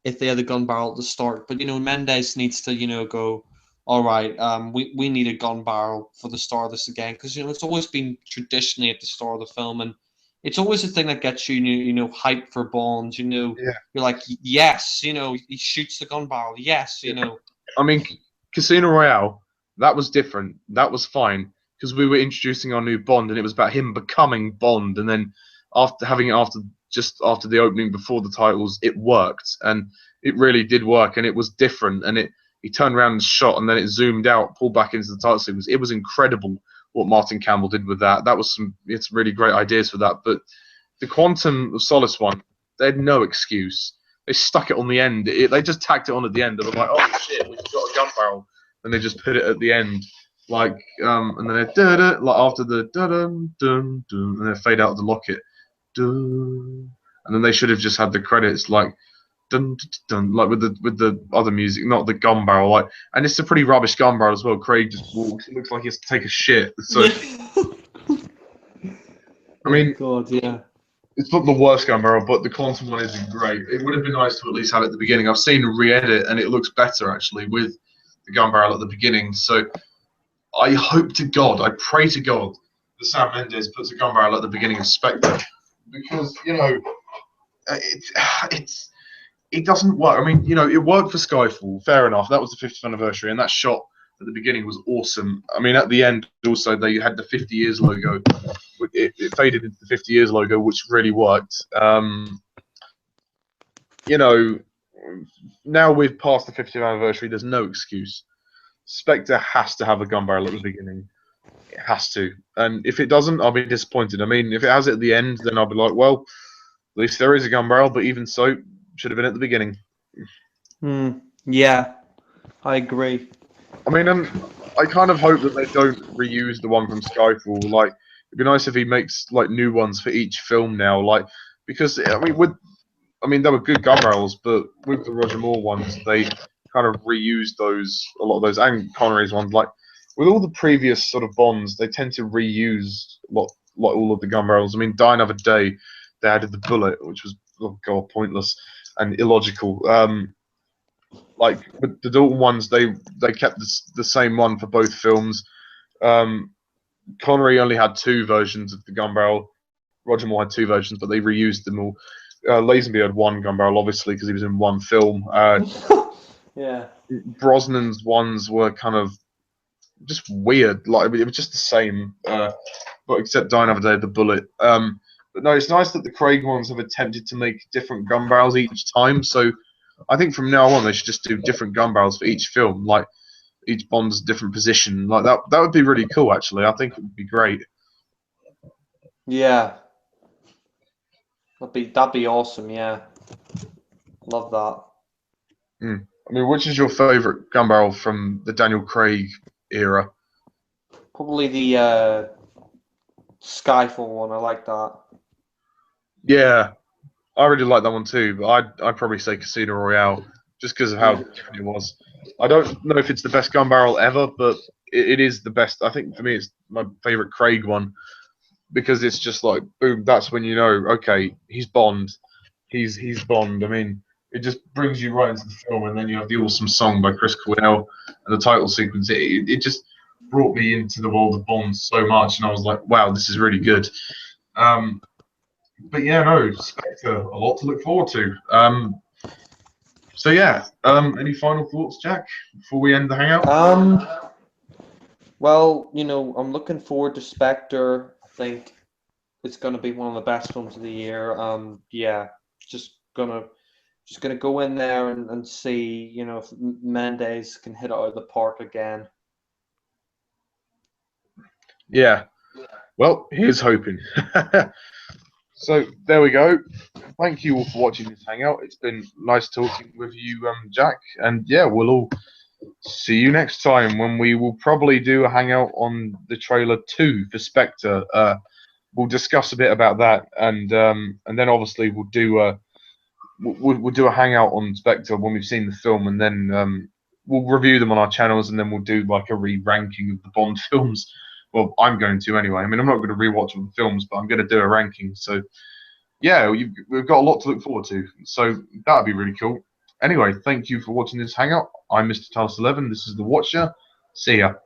if they had a gun barrel at the start. But you know Mendes needs to you know go, all right, we need a gun barrel for the start of this again because you know it's always been traditionally at the start of the film and it's always a thing that gets you know hyped for Bond. You know Yeah. you're like yes, you know he shoots the gun barrel. Yes, you know. I mean, Casino Royale, that was different. That was fine because we were introducing our new Bond, and it was about him becoming Bond. And then just after the opening, before the titles, it worked, and it really did work, and it was different. And he turned around and shot, and then it zoomed out, pulled back into the title sequence. It was incredible what Martin Campbell did with that. It's really great ideas for that. But the Quantum of Solace one, they had no excuse. they stuck it on the end. They just tacked it on at the end. They were like, oh shit, we've got a gun barrel, and they just put it at the end, like and then they da-da, like after the dun dun dun, and then fade out the locket, dun, and then they should have just had the credits like dun dun, like with the other music, not the gun barrel. Like, and it's a pretty rubbish gun barrel as well. Craig just walks. It looks like he has to take a shit. So I mean, God, yeah. it's not the worst gun barrel, but the Quantum one isn't great. It would have been nice to at least have it at the beginning. I've seen a re-edit, and it looks better actually with the gun barrel at the beginning. So I hope to God, I pray to God that Sam Mendes puts a gun barrel at the beginning of Spectre, because it doesn't work. I mean, it worked for Skyfall, fair enough. That was the 50th anniversary, and that shot at the beginning was awesome. I mean, at the end also they had the 50 years logo. It faded into the 50 years logo, which really worked. Now we've passed the 50th anniversary, there's no excuse. Spectre has to have a gun barrel at the beginning. It has to. And if it doesn't, I'll be disappointed. I mean, if it has it at the end, then I'll be like, well, at least there is a gun barrel, but even so, should have been at the beginning. Yeah, I agree. I mean, I kind of hope that they don't reuse the one from Skyfall. Like, it'd be nice if he makes like new ones for each film now. Like, because I mean, they were good gun barrels, but with the Roger Moore ones, they kind of reused a lot of those, and Connery's ones. Like, with all the previous sort of Bonds, they tend to reuse like all of the gun barrels. I mean, Die Another Day, they added the bullet, which was pointless and illogical. Like with the Dalton ones, they kept the same one for both films. Connery only had 2 versions of the gun barrel. Roger Moore had 2 versions, but they reused them all. Lazenby had 1 gun barrel, obviously, because he was in 1 film. Yeah. Brosnan's ones were kind of just weird. Like, it was just the same, but except Die Another Day, the bullet. But no, it's nice that the Craig ones have attempted to make different gun barrels each time. So I think from now on they should just do different gun barrels for each film, like each Bond's different position. Like that would be really cool. Actually, I think it would be great. Yeah. That'd be awesome. Yeah. Love that. I mean, which is your favourite gun barrel from the Daniel Craig era? Probably the Skyfall one. I like that. Yeah, I really like that one too. But I'd probably say Casino Royale, just because of how different it was. I don't know if it's the best gun barrel ever, but it is the best. I think for me, it's my favourite Craig one, because it's just like, boom, that's when you know, okay, he's Bond. He's Bond. I mean, it just brings you right into the film, and then you have the awesome song by Chris Cornell and the title sequence. It just brought me into the world of Bond so much, and I was like, wow, this is really good. But yeah, no, Spectre, a lot to look forward to. So yeah, any final thoughts, Jack, before we end the hangout? Well, I'm looking forward to Spectre. I think it's going to be one of the best films of the year. Yeah, just gonna go in there and see, if Mendes can hit it out of the park again. Yeah. Well, here's hoping. So there we go. Thank you all for watching this hangout. It's been nice talking with you, Jack. And yeah, we'll all see you next time, when we will probably do a hangout on the trailer 2 for Spectre. We'll discuss a bit about that, and then obviously we'll do a hangout on Spectre when we've seen the film, and then we'll review them on our channels, and then we'll do like a re-ranking of the Bond films. Well, I'm going to anyway. I mean, I'm not going to rewatch all the films, but I'm going to do a ranking. So, yeah, we've got a lot to look forward to. So that would be really cool. Anyway, thank you for watching this hangout. I'm MrTardis11. This is The Watcher. See ya.